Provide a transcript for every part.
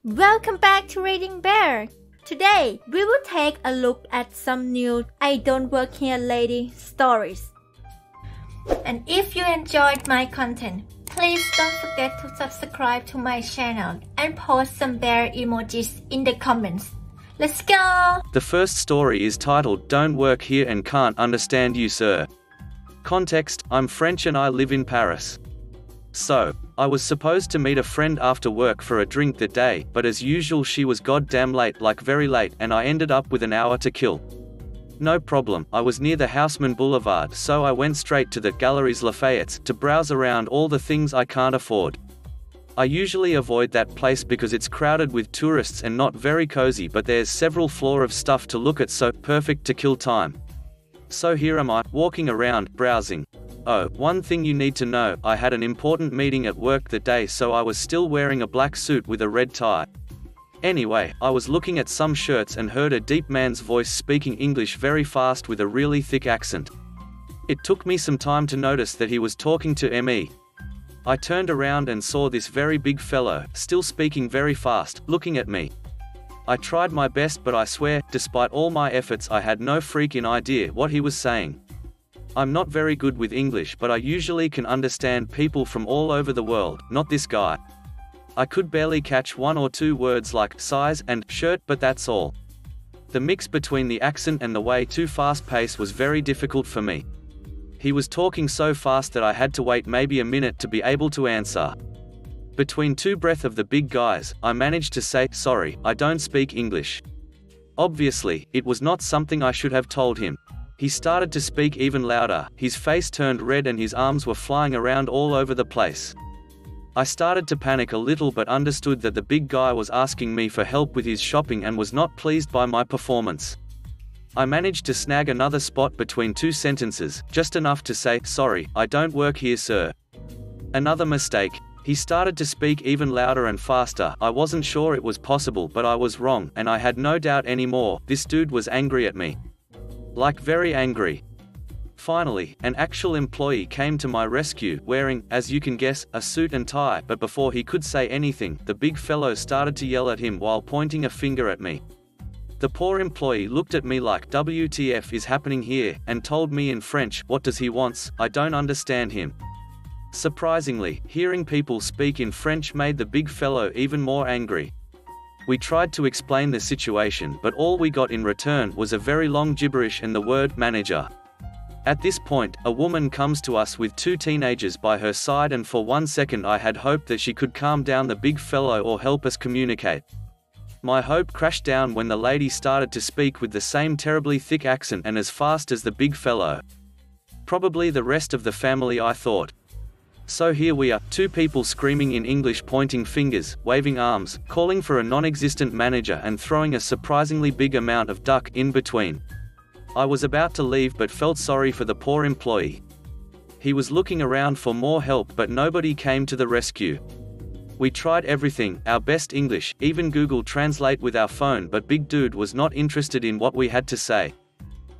Welcome back to ReadingBear. Today, we will take a look at some new I Don't Work Here Lady stories. And if you enjoyed my content, please don't forget to subscribe to my channel and post some bear emojis in the comments. Let's go! The first story is titled Don't Work Here and Can't Understand You, Sir. Context: I'm French and I live in Paris. So, I was supposed to meet a friend after work for a drink that day, but as usual she was goddamn late, like very late, and I ended up with an hour to kill. No problem, I was near the Haussmann Boulevard, so I went straight to the Galeries Lafayette to browse around all the things I can't afford. I usually avoid that place because it's crowded with tourists and not very cozy, but there's several floors of stuff to look at, so perfect to kill time. So here am I, walking around, browsing. Oh, one thing you need to know, I had an important meeting at work that day, so I was still wearing a black suit with a red tie. Anyway, I was looking at some shirts and heard a deep man's voice speaking English very fast with a really thick accent. It took me some time to notice that he was talking to me. I turned around and saw this very big fellow, still speaking very fast, looking at me. I tried my best, but I swear, despite all my efforts, I had no freaking idea what he was saying. I'm not very good with English, but I usually can understand people from all over the world, not this guy. I could barely catch one or two words like size and shirt, but that's all. The mix between the accent and the way too fast pace was very difficult for me. He was talking so fast that I had to wait maybe a minute to be able to answer. Between two breaths of the big guys, I managed to say, "Sorry, I don't speak English." Obviously, it was not something I should have told him. He started to speak even louder, his face turned red and his arms were flying around all over the place. I started to panic a little, but understood that the big guy was asking me for help with his shopping and was not pleased by my performance. I managed to snag another spot between two sentences, just enough to say, "Sorry, I don't work here, sir." Another mistake. He started to speak even louder and faster. I wasn't sure it was possible, but I was wrong, and I had no doubt anymore. This dude was angry at me. Like very angry. Finally, an actual employee came to my rescue, wearing, as you can guess, a suit and tie, but before he could say anything, the big fellow started to yell at him while pointing a finger at me. The poor employee looked at me like, "WTF is happening here," and told me in French, "What does he want? I don't understand him." Surprisingly, hearing people speak in French made the big fellow even more angry. We tried to explain the situation, but all we got in return was a very long gibberish and the word "manager." At this point, a woman comes to us with two teenagers by her side, and for 1 second I had hoped that she could calm down the big fellow or help us communicate. My hope crashed down when the lady started to speak with the same terribly thick accent and as fast as the big fellow. Probably the rest of the family, I thought. So here we are, two people screaming in English, pointing fingers, waving arms, calling for a non-existent manager and throwing a surprisingly big amount of duck in between. I was about to leave but felt sorry for the poor employee. He was looking around for more help, but nobody came to the rescue. We tried everything, our best English, even Google Translate with our phone, but big dude was not interested in what we had to say.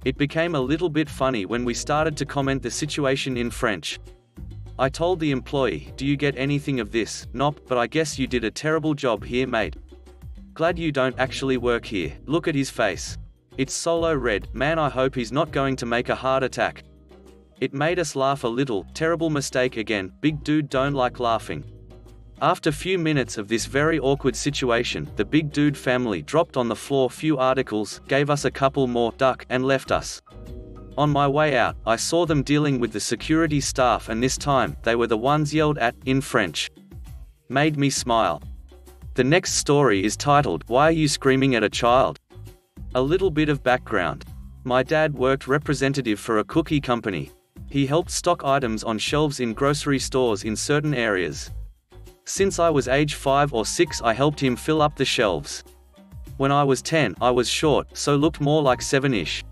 It became a little bit funny when we started to comment the situation in French. I told the employee, "Do you get anything of this?" "Nope, but I guess you did a terrible job here, mate. Glad you don't actually work here. Look at his face. It's solo red, man, I hope he's not going to make a heart attack." It made us laugh a little. Terrible mistake again, big dude don't like laughing. After few minutes of this very awkward situation, the big dude family dropped on the floor few articles, gave us a couple more duck, and left us. On my way out, I saw them dealing with the security staff, and this time, they were the ones yelled at, in French. Made me smile. The next story is titled, Why Are You Screaming at a Child? A little bit of background. My dad worked representative for a cookie company. He helped stock items on shelves in grocery stores in certain areas. Since I was age 5 or 6, I helped him fill up the shelves. When I was 10, I was short, so looked more like 7-ish.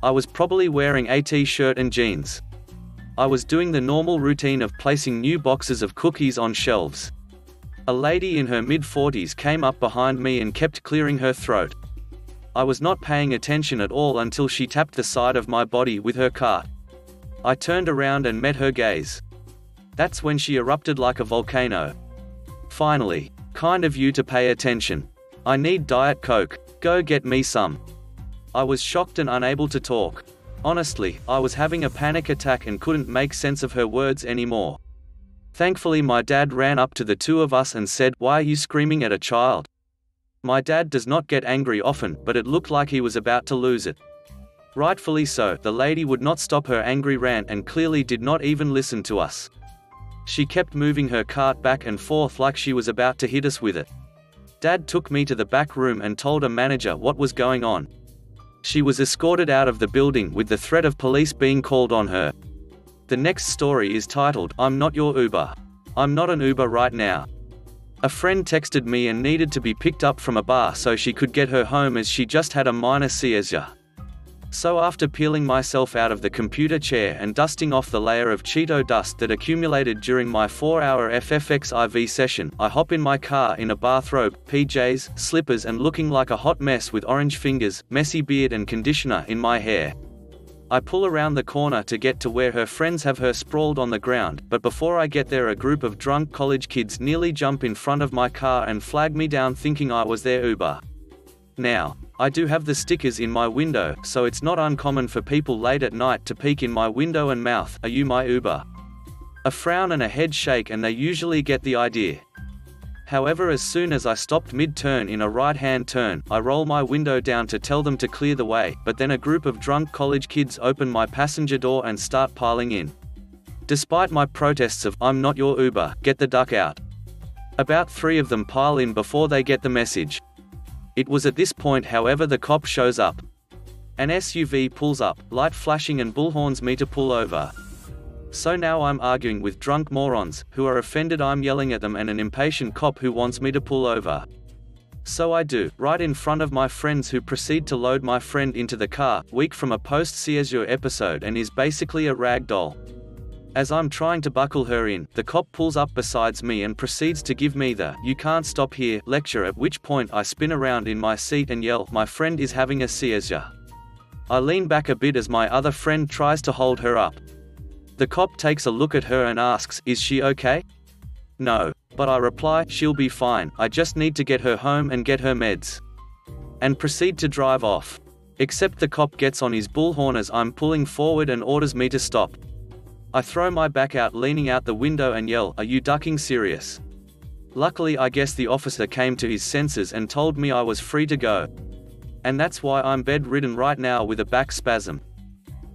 I was probably wearing a t-shirt and jeans. I was doing the normal routine of placing new boxes of cookies on shelves. A lady in her mid-40s came up behind me and kept clearing her throat. I was not paying attention at all until she tapped the side of my body with her cart. I turned around and met her gaze. That's when she erupted like a volcano. Finally, Kind of you to pay attention. I need Diet Coke, go get me some. I was shocked and unable to talk. Honestly, I was having a panic attack and couldn't make sense of her words anymore. Thankfully my dad ran up to the two of us and said, "Why are you screaming at a child?" My dad does not get angry often, but it looked like he was about to lose it. Rightfully so, the lady would not stop her angry rant and clearly did not even listen to us. She kept moving her cart back and forth like she was about to hit us with it. Dad took me to the back room and told a manager what was going on. She was escorted out of the building with the threat of police being called on her. The next story is titled, "I'm Not Your Uber." I'm not an Uber right now. A friend texted me and needed to be picked up from a bar so she could get her home as she just had a minor seizure. So after peeling myself out of the computer chair and dusting off the layer of Cheeto dust that accumulated during my 4-hour FFX IV session, I hop in my car in a bathrobe, PJs, slippers and looking like a hot mess with orange fingers, messy beard and conditioner in my hair. I pull around the corner to get to where her friends have her sprawled on the ground, but before I get there a group of drunk college kids nearly jump in front of my car and flag me down thinking I was their Uber. Now, I do have the stickers in my window, so it's not uncommon for people late at night to peek in my window and mouth, "Are you my Uber?" A frown and a head shake and they usually get the idea. However, as soon as I stopped mid-turn in a right-hand turn, I roll my window down to tell them to clear the way, but then a group of drunk college kids open my passenger door and start piling in. Despite my protests of, "I'm not your Uber, get the duck out," about 3 of them pile in before they get the message. It was at this point, however, the cop shows up. An SUV pulls up, light flashing and bullhorns me to pull over. So now I'm arguing with drunk morons, who are offended I'm yelling at them, and an impatient cop who wants me to pull over. So I do, right in front of my friends, who proceed to load my friend into the car, weak from a post-seizure episode and is basically a rag doll. As I'm trying to buckle her in, the cop pulls up besides me and proceeds to give me the "you can't stop here" lecture, at which point I spin around in my seat and yell, "My friend is having a seizure." I lean back a bit as my other friend tries to hold her up. The cop takes a look at her and asks, "Is she okay?" "No." But I reply, "She'll be fine, I just need to get her home and get her meds." And proceed to drive off. Except the cop gets on his bullhorn as I'm pulling forward and orders me to stop. I throw my back out leaning out the window and yell, "Are you ducking serious?" Luckily I guess the officer came to his senses and told me I was free to go. And that's why I'm bedridden right now with a back spasm.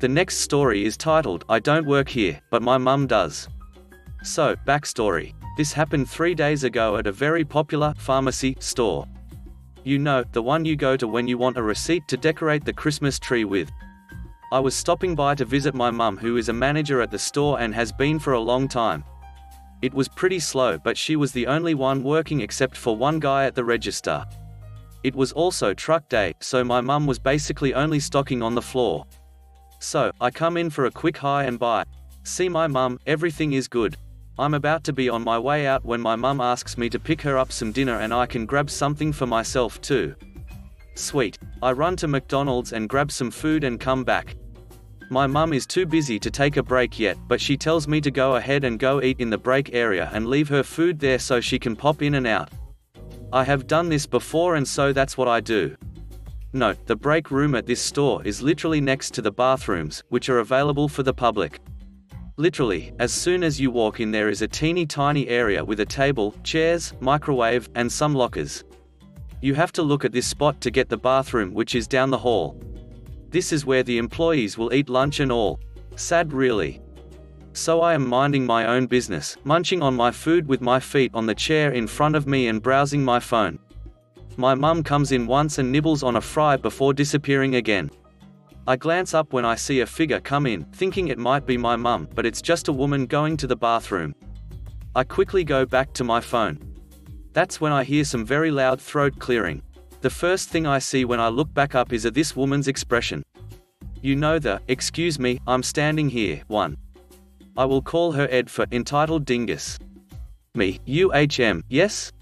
The next story is titled, "I don't work here, but my mum does." So, backstory. This happened 3 days ago at a very popular pharmacy store. You know, the one you go to when you want a receipt to decorate the Christmas tree with. I was stopping by to visit my mum, who is a manager at the store and has been for a long time. It was pretty slow, but she was the only one working except for one guy at the register. It was also truck day, so my mum was basically only stocking on the floor. So, I come in for a quick hi and bye. See my mum, everything is good. I'm about to be on my way out when my mum asks me to pick her up some dinner and I can grab something for myself too. Sweet. I run to McDonald's and grab some food and come back. My mum is too busy to take a break yet, but she tells me to go ahead and go eat in the break area and leave her food there so she can pop in and out. I have done this before and so that's what I do. Note, the break room at this store is literally next to the bathrooms, which are available for the public. Literally, as soon as you walk in there is a teeny tiny area with a table, chairs, microwave, and some lockers. You have to look at this spot to get the bathroom, which is down the hall. This is where the employees will eat lunch and all. Sad really. So I am minding my own business, munching on my food with my feet on the chair in front of me and browsing my phone. My mum comes in once and nibbles on a fry before disappearing again. I glance up when I see a figure come in, thinking it might be my mum, but it's just a woman going to the bathroom. I quickly go back to my phone. That's when I hear some very loud throat clearing. The first thing I see when I look back up is this woman's expression. You know the, "Excuse me, I'm standing here," one. I will call her Ed for entitled dingus. Me, yes?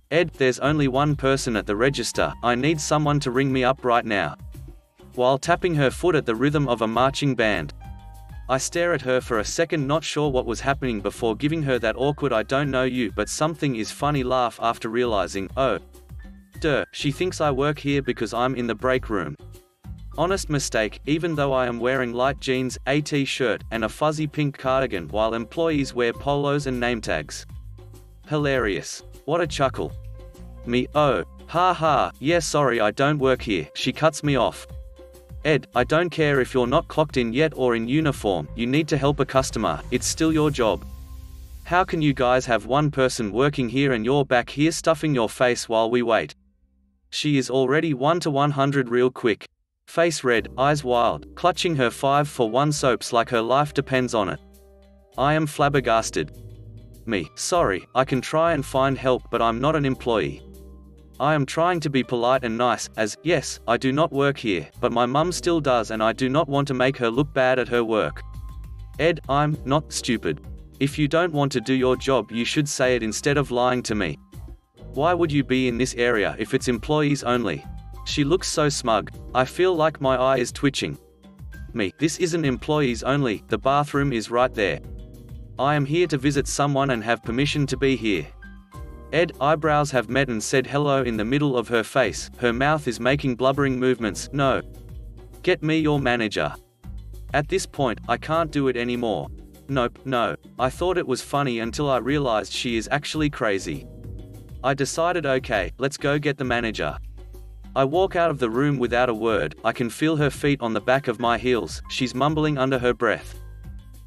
Ed, there's only one person at the register, I need someone to ring me up right now. While tapping her foot at the rhythm of a marching band. I stare at her for a second, not sure what was happening, before giving her that awkward "I don't know you but something is funny" laugh after realizing, oh, duh, she thinks I work here because I'm in the break room. Honest mistake, even though I am wearing light jeans, a t-shirt, and a fuzzy pink cardigan while employees wear polos and name tags. Hilarious. What a chuckle. Me, oh, ha ha, yeah sorry I don't work here. She cuts me off. Ed, I don't care if you're not clocked in yet or in uniform, you need to help a customer, it's still your job. How can you guys have one person working here and you're back here stuffing your face while we wait? She is already 1 to 100 real quick. Face red, eyes wild, clutching her 5-for-1 soaps like her life depends on it. I am flabbergasted. Me, sorry, I can try and find help but I'm not an employee. I am trying to be polite and nice, as, yes, I do not work here, but my mum still does and I do not want to make her look bad at her work. Ed, I'm not stupid. If you don't want to do your job you should say it instead of lying to me. Why would you be in this area if it's employees only? She looks so smug. I feel like my eye is twitching. Me, this isn't employees only, the bathroom is right there. I am here to visit someone and have permission to be here. Ed, eyebrows have met and said hello in the middle of her face, her mouth is making blubbering movements, no. Get me your manager. At this point, I can't do it anymore. Nope, no. I thought it was funny until I realized she is actually crazy. I decided okay, let's go get the manager. I walk out of the room without a word, I can feel her feet on the back of my heels, she's mumbling under her breath.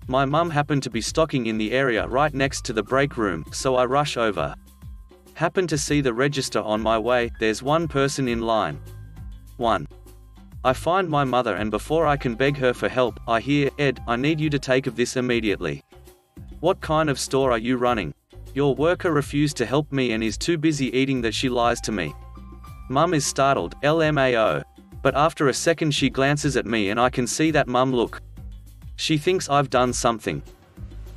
My mum happened to be stocking in the area right next to the break room, so I rush over. Happen to see the register on my way, there's one person in line. 1. I find my mother and before I can beg her for help, I hear, Ed, I need you to take of this immediately. What kind of store are you running? Your worker refused to help me and is too busy eating that she lies to me. Mum is startled, LMAO. But after a second she glances at me and I can see that mum look. She thinks I've done something.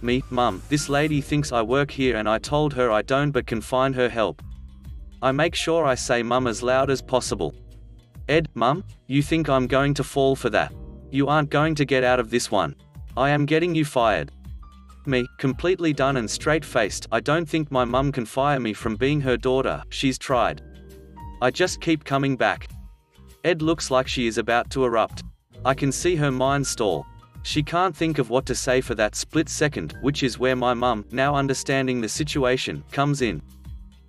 Me, Mum, this lady thinks I work here and I told her I don't but can find her help. I make sure I say Mum as loud as possible. Ed, Mum, you think I'm going to fall for that? You aren't going to get out of this one. I am getting you fired. Me, completely done and straight-faced, I don't think my mum can fire me from being her daughter, she's tried. I just keep coming back. Ed looks like she is about to erupt. I can see her mind stall. She can't think of what to say for that split second, which is where my mum, now understanding the situation, comes in.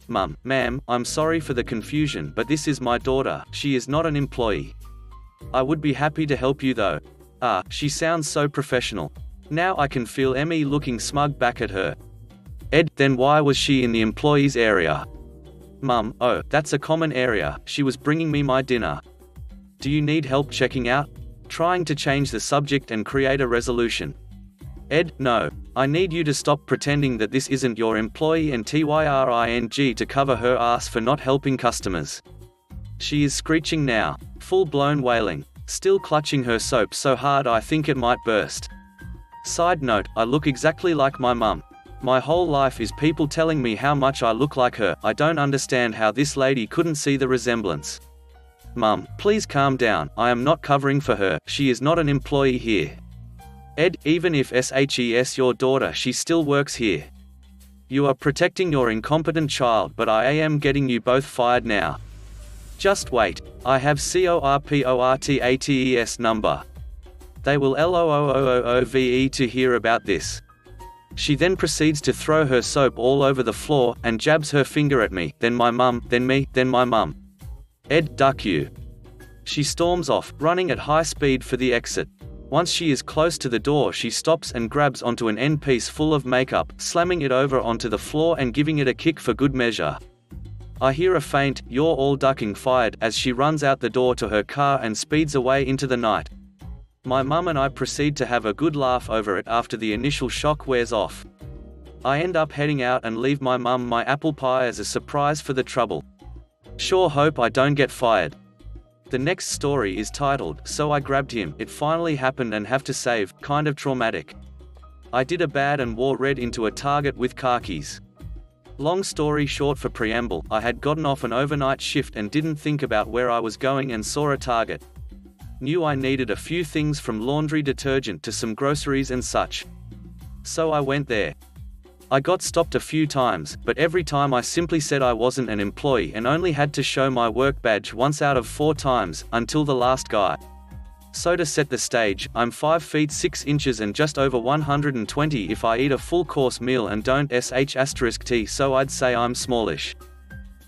Mum, ma'am, I'm sorry for the confusion but this is my daughter, she is not an employee. I would be happy to help you though. Ah, she sounds so professional. Now I can feel Emmy looking smug back at her. Ed, then why was she in the employees area? Mum, oh, that's a common area, she was bringing me my dinner. Do you need help checking out? Trying to change the subject and create a resolution. Ed, no. I need you to stop pretending that this isn't your employee and trying to cover her ass for not helping customers. She is screeching now, full-blown wailing, still clutching her soap so hard I think it might burst. Side note, I look exactly like my mum. My whole life is people telling me how much I look like her. I don't understand how this lady couldn't see the resemblance. Mum, please calm down, I am not covering for her, she is not an employee here. Ed, even if SHES your daughter, she still works here. You are protecting your incompetent child but I am getting you both fired now. Just wait, I have CORPORTATES number. They will LOOOOVE to hear about this. She then proceeds to throw her soap all over the floor, and jabs her finger at me, then my mum, then me, then my mum. Ed, duck you. She storms off, running at high speed for the exit. Once she is close to the door she stops and grabs onto an end piece full of makeup, slamming it over onto the floor and giving it a kick for good measure. I hear a faint, "You're all ducking fired," as she runs out the door to her car and speeds away into the night. My mum and I proceed to have a good laugh over it after the initial shock wears off. I end up heading out and leave my mum my apple pie as a surprise for the trouble. Sure hope I don't get fired. The next story is titled, So I Grabbed Him, It Finally Happened and Have to Save, kind of traumatic. I did a bad and wore red into a Target with khakis. Long story short for preamble, I had gotten off an overnight shift and didn't think about where I was going and saw a Target. Knew I needed a few things from laundry detergent to some groceries and such. So I went there. I got stopped a few times, but every time I simply said I wasn't an employee and only had to show my work badge once out of 4 times, until the last guy. So to set the stage, I'm 5 feet 6 inches and just over 120 if I eat a full course meal and don't sh*t, so I'd say I'm smallish.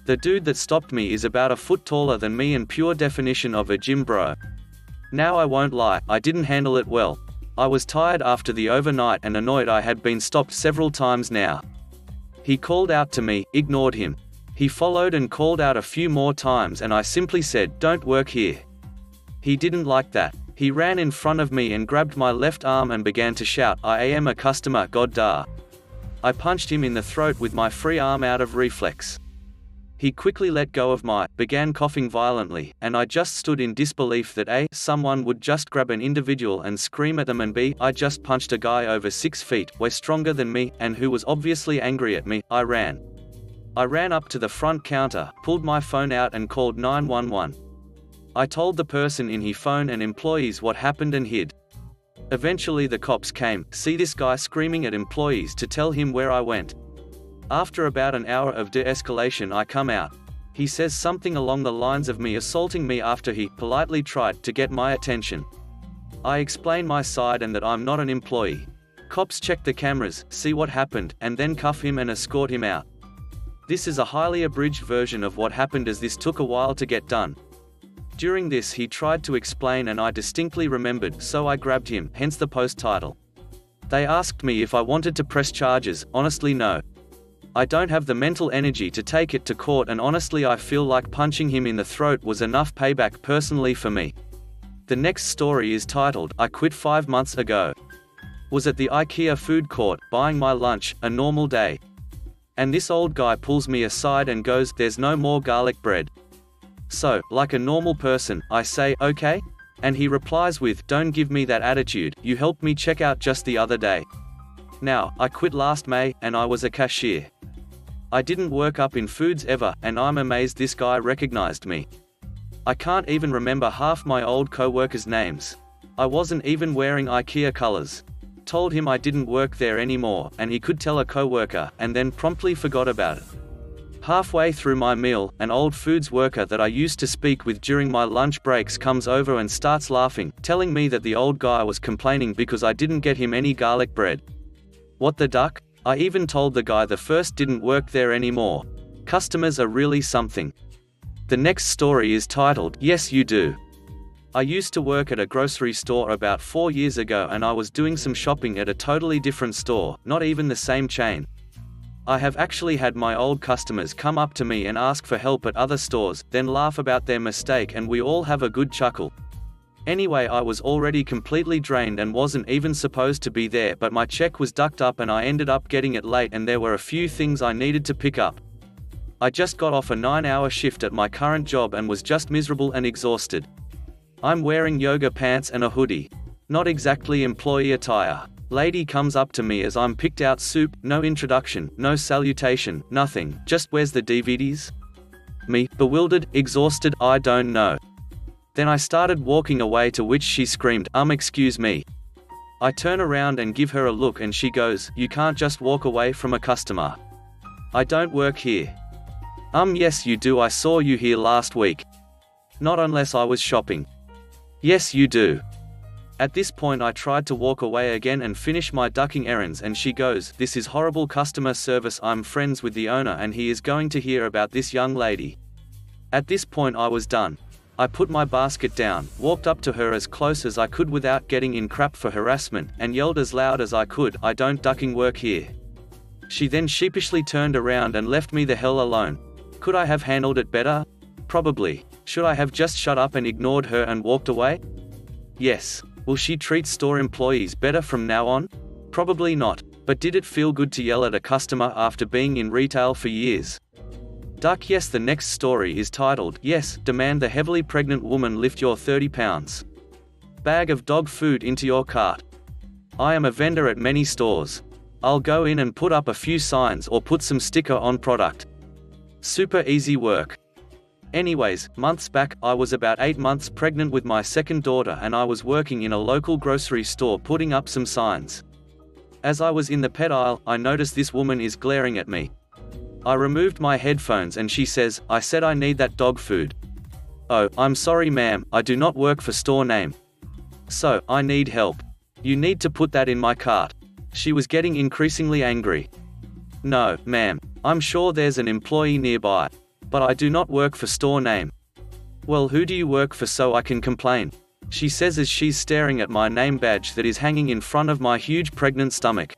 The dude that stopped me is about a foot taller than me and pure definition of a gym bro. Now I won't lie, I didn't handle it well. I was tired after the overnight and annoyed I had been stopped several times now. He called out to me, ignored him. He followed and called out a few more times and I simply said, "Don't work here." He didn't like that. He ran in front of me and grabbed my left arm and began to shout, "I am a customer, god da." I punched him in the throat with my free arm out of reflex. He quickly let go of began coughing violently, and I just stood in disbelief that A, someone would just grab an individual and scream at them, and B, I just punched a guy over 6 feet, way stronger than me, and who was obviously angry at me. I ran up to the front counter, pulled my phone out and called 911. I told the person in his phone and employees what happened and hid. Eventually the cops came, see this guy screaming at employees to tell him where I went. After about an hour of de-escalation I come out. He says something along the lines of me assaulting me after he politely tried to get my attention. I explain my side and that I'm not an employee. Cops check the cameras, see what happened, and then cuff him and escort him out. This is a highly abridged version of what happened as this took a while to get done. During this he tried to explain and I distinctly remembered, so I grabbed him, hence the post title. They asked me if I wanted to press charges, honestly no. I don't have the mental energy to take it to court and honestly I feel like punching him in the throat was enough payback personally for me. The next story is titled, I quit 5 months ago. Was at the IKEA food court, buying my lunch, a normal day. And this old guy pulls me aside and goes, "There's no more garlic bread." So, like a normal person, I say, "Okay?" And he replies with, "Don't give me that attitude, you helped me check out just the other day." Now, I quit last May, and I was a cashier. I didn't work up in foods ever, and I'm amazed this guy recognized me. I can't even remember half my old co-workers' names. I wasn't even wearing IKEA colors. Told him I didn't work there anymore, and he could tell a co-worker, and then promptly forgot about it. Halfway through my meal, an old foods worker that I used to speak with during my lunch breaks comes over and starts laughing, telling me that the old guy was complaining because I didn't get him any garlic bread. What the duck? I even told the guy the first didn't work there anymore. Customers are really something. The next story is titled, Yes You Do. I used to work at a grocery store about 4 years ago and I was doing some shopping at a totally different store, not even the same chain. I have actually had my old customers come up to me and ask for help at other stores, then laugh about their mistake and we all have a good chuckle. Anyway, I was already completely drained and wasn't even supposed to be there, but my check was ducked up and I ended up getting it late and there were a few things I needed to pick up. I just got off a 9-hour shift at my current job and was just miserable and exhausted. I'm wearing yoga pants and a hoodie. Not exactly employee attire. Lady comes up to me as I'm picked out soup, no introduction, no salutation, nothing, just "Where's the DVDs?" Me, bewildered, exhausted, I don't know. Then I started walking away, to which she screamed, excuse me. I turn around and give her a look and she goes, "You can't just walk away from a customer. I don't work here." Yes you do, I saw you here last week." "Not unless I was shopping." "Yes you do." At this point I tried to walk away again and finish my ducking errands and she goes, "This is horrible customer service. I'm friends with the owner and he is going to hear about this young lady." At this point I was done. I put my basket down, walked up to her as close as I could without getting in crap for harassment, and yelled as loud as I could, "I don't ducking work here." She then sheepishly turned around and left me the hell alone. Could I have handled it better? Probably. Should I have just shut up and ignored her and walked away? Yes. Will she treat store employees better from now on? Probably not. But did it feel good to yell at a customer after being in retail for years? Duck. Yes. The next story is titled, Yes, Demand the heavily pregnant woman lift your 30 pounds. Bag of dog food into your cart. I am a vendor at many stores. I'll go in and put up a few signs or put some sticker on product. Super easy work. Anyways, months back, I was about 8 months pregnant with my second daughter and I was working in a local grocery store putting up some signs. As I was in the pet aisle, I noticed this woman is glaring at me. I removed my headphones and she says, "I said I need that dog food." "Oh, I'm sorry ma'am, I do not work for store name. So, I need help. You need to put that in my cart." She was getting increasingly angry. "No, ma'am, I'm sure there's an employee nearby. But I do not work for store name." "Well, who do you work for so I can complain?" she says as she's staring at my name badge that is hanging in front of my huge pregnant stomach.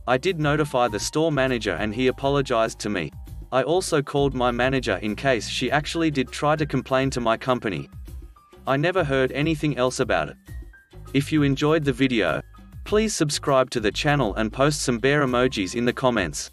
I did notify the store manager and he apologized to me. I also called my manager in case she actually did try to complain to my company. I never heard anything else about it. If you enjoyed the video, please subscribe to the channel and post some bear emojis in the comments.